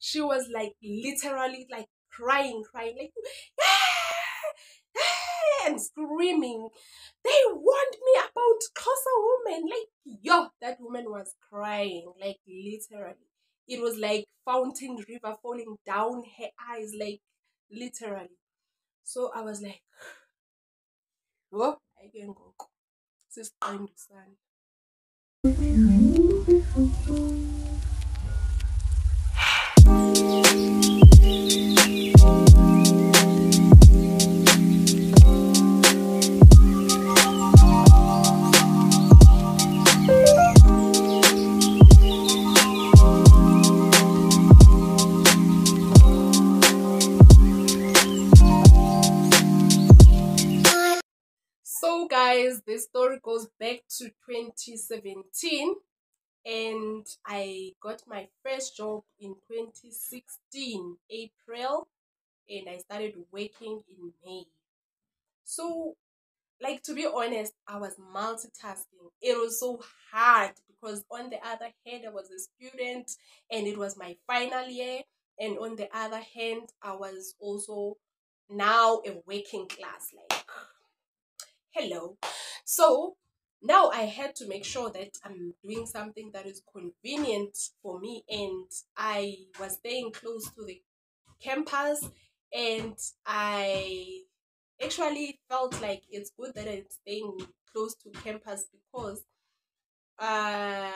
She was like literally like crying, like and screaming. They warned me about closer women. Like, yo, that woman was crying, like literally. It was like fountain river falling down her eyes, like literally. So I was like, oh, I can go. This is time to stand. So, guys, this story goes back to 2017, and I got my first job in 2016, April, and I started working in May. So, like, to be honest, I was multitasking. It was so hard because, on the other hand, I was a student and it was my final year, and on the other hand, I was also now a working class. Like, hello. So now I had to make sure that I'm doing something that is convenient for me, and I was staying close to the campus, and I actually felt like it's good that I'm staying close to campus because uh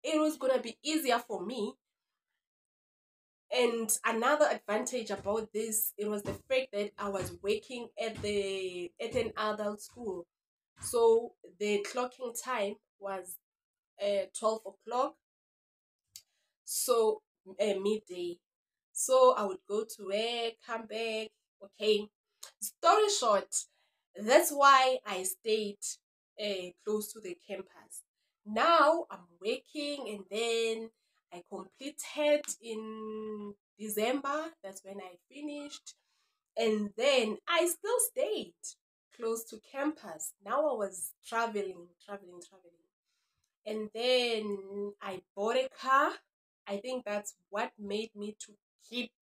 it was gonna be easier for me. And another advantage about this, it was the fact that I was working at an adult school. So the clocking time was 12 o'clock, so midday. So I would go to work, come back. Okay. Story short, that's why I stayed close to the campus. Now I'm working, and then I completed in December. That's when I finished. And then I still stayed close to campus. Now I was traveling. And then I bought a car. I think that's what made me to keep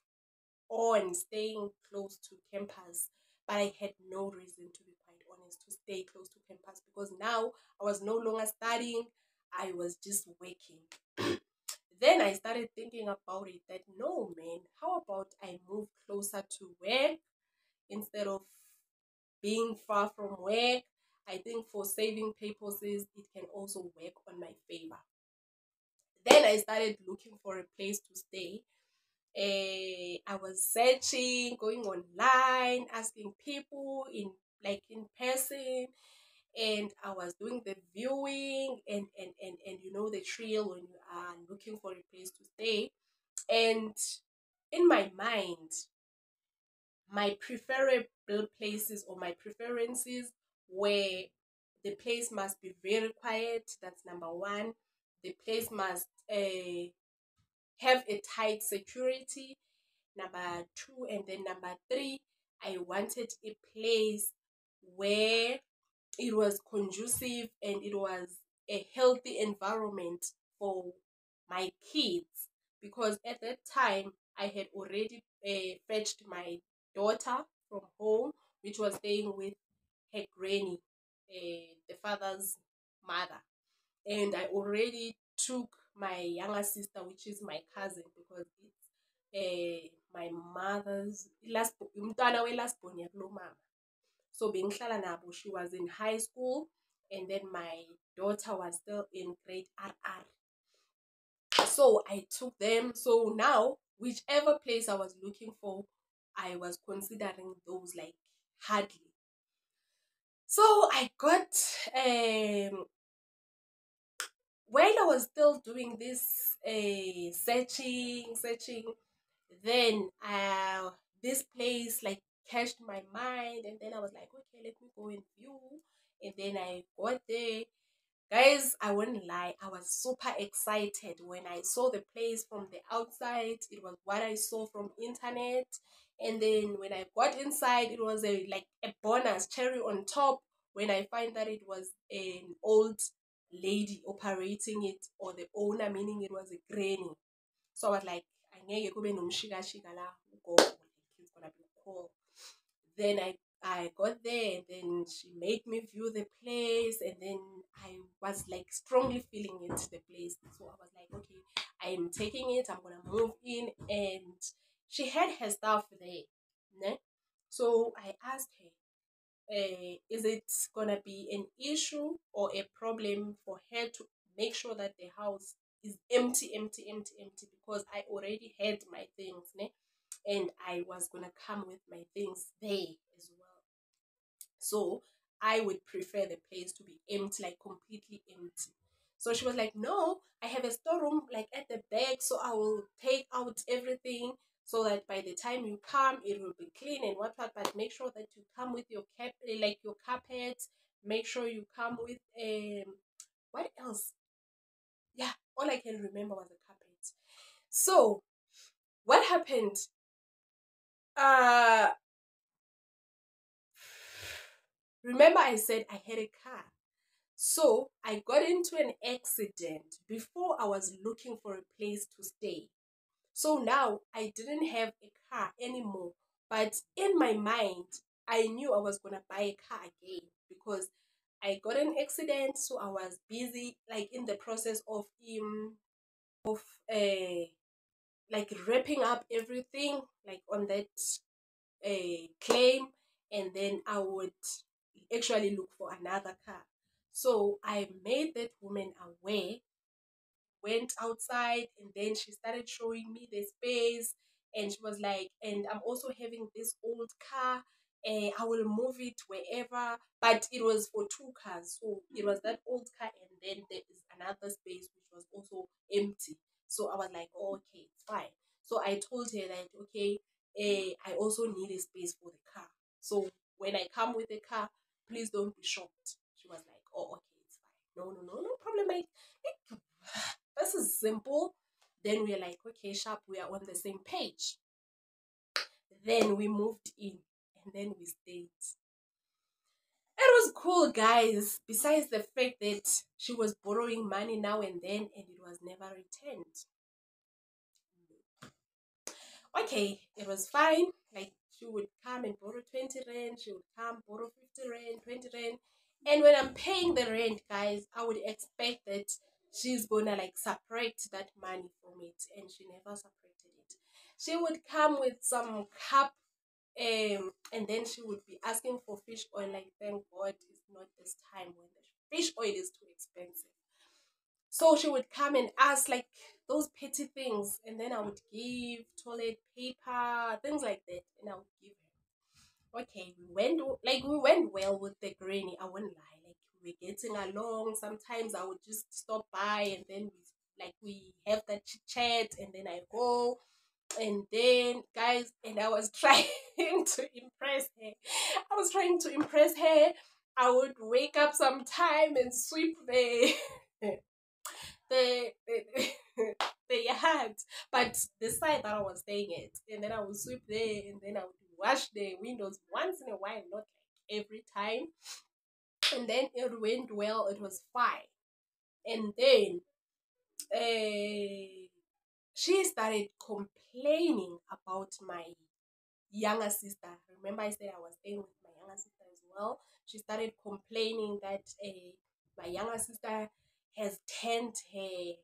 on staying close to campus. But I had no reason, to be quite honest, to stay close to campus because now I was no longer studying. I was just working. Then I started thinking about it that no, man, how about I move closer to work instead of being far from work? I think for saving purposes, it can also work on my favor. Then I started looking for a place to stay. I was searching, going online, asking people in person, and I was doing the viewing and you know the trail when you are looking for a place to stay. And in my mind, my preferable places or my preferences were the place must be very quiet. That's number one. The place must have a tight security. Number two, and then number three, I wanted a place where it was conducive and it was a healthy environment for my kids, because at that time I had already fetched my daughter from home, which was staying with her granny, the father's mother, and I already took my younger sister, which is my cousin, because it's my mother's last umntwana we-last born yakulo mama. So bengihlala nabo, she was in high school, and then my daughter was still in grade RR. So I took them. So now, whichever place I was looking for, I was considering those like hardly. So I got while I was still doing this searching, then this place like catched my mind, and then I was like, okay, let me go and view. And then I got there. Guys, I wouldn't lie, I was super excited when I saw the place from the outside. It was what I saw from internet. And then when I got inside, it was a bonus cherry on top when I find that it was an old lady operating it, or the owner, meaning it was a granny. So I was like, angeke kube nomshikashika la ugogo, like he's gonna be cool. Then I got there, and then she made me view the place, and then I was like strongly feeling it, the place. So I was like, okay, I'm taking it, I'm gonna move in. And she had her stuff there, ne? So I asked her, is it gonna be an issue or a problem for her to make sure that the house is empty, empty, empty, empty? Because I already had my things, ne? And I was gonna come with my things there as well. So I would prefer the place to be empty, like completely empty. So she was like, no, I have a storeroom like at the back, so I will take out everything so that by the time you come, it will be clean and whatnot. But make sure that you come with your like your carpets. Make sure you come with what else? Yeah, all I can remember was the carpet. So what happened? Uh Remember I said I had a car. So I got into an accident before I was looking for a place to stay. So now I didn't have a car anymore. But in my mind, I knew I was gonna buy a car again because I got an accident. So I was busy, like in the process of uh like wrapping up everything, like on that claim, and then I would actually look for another car. So I made that woman aware, went outside, and then she started showing me the space. And she was like, and I'm also having this old car, and I will move it wherever. But it was for two cars. So it was that old car, and then there is another space which was also empty. So I was like, oh, okay, it's fine. So I told her that, okay, I also need a space for the car. So when I come with the car, please don't be shocked. She was like, oh, okay, it's fine. No, no, no, no problem. This is simple. Then we're like, okay, sharp, we are on the same page. Then we moved in, and then we stayed. It was cool, guys. Besides the fact that she was borrowing money now and then, and it was never returned. Okay, it was fine. Like, she would come and borrow 20 rand, she would come borrow 50 rand, 20 rand. And when I'm paying the rent, guys, I would expect that she's gonna like separate that money from it, and she never separated it. She would come with some cup, and then she would be asking for fish oil. Like, thank God it's not this time when the fish oil is too expensive. So she would come and ask like those petty things, and then I would give toilet paper, things like that, and I would give her. Okay, we went well with the granny. I wouldn't lie, like we were getting along. Sometimes I would just stop by, and then we have that chit chat, and then I go. And then, guys, and I was trying to impress her. I was trying to impress her. I would wake up sometime and sweep the the yard, but the side that I was staying at, and then I would sweep there, and then I would wash the windows once in a while, not like every time. And then it went well, it was fine. And then she started complaining about my younger sister. Remember, I said I was staying with my younger sister as well. She started complaining that my younger sister has turned her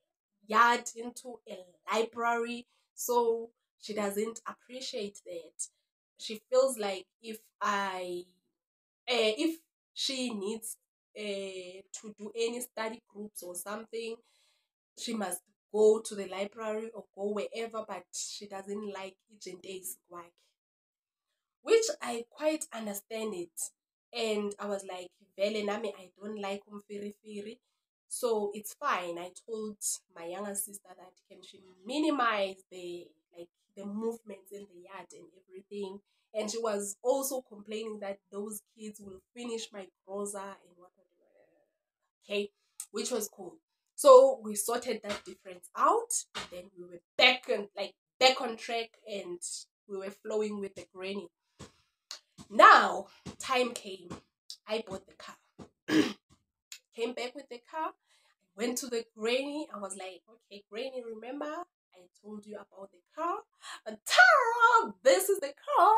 yard into a library, so she doesn't appreciate that. She feels like if she needs to do any study groups or something, she must go to the library or go wherever, but she doesn't like Ijente's work, which I quite understand it. And I was like, Vele nami, I don't like umfirifiri. So it's fine. I told my younger sister that can she minimize the movements in the yard and everything. And she was also complaining that those kids will finish my groza and whatnot. Okay, which was cool. So we sorted that difference out, and then we were back on track, and we were flowing with the granny. Now, time came. I bought the car. Came back with the car. I went to the granny. I was like, okay, granny, remember? I told you about the car. And ta-ra! This is the car.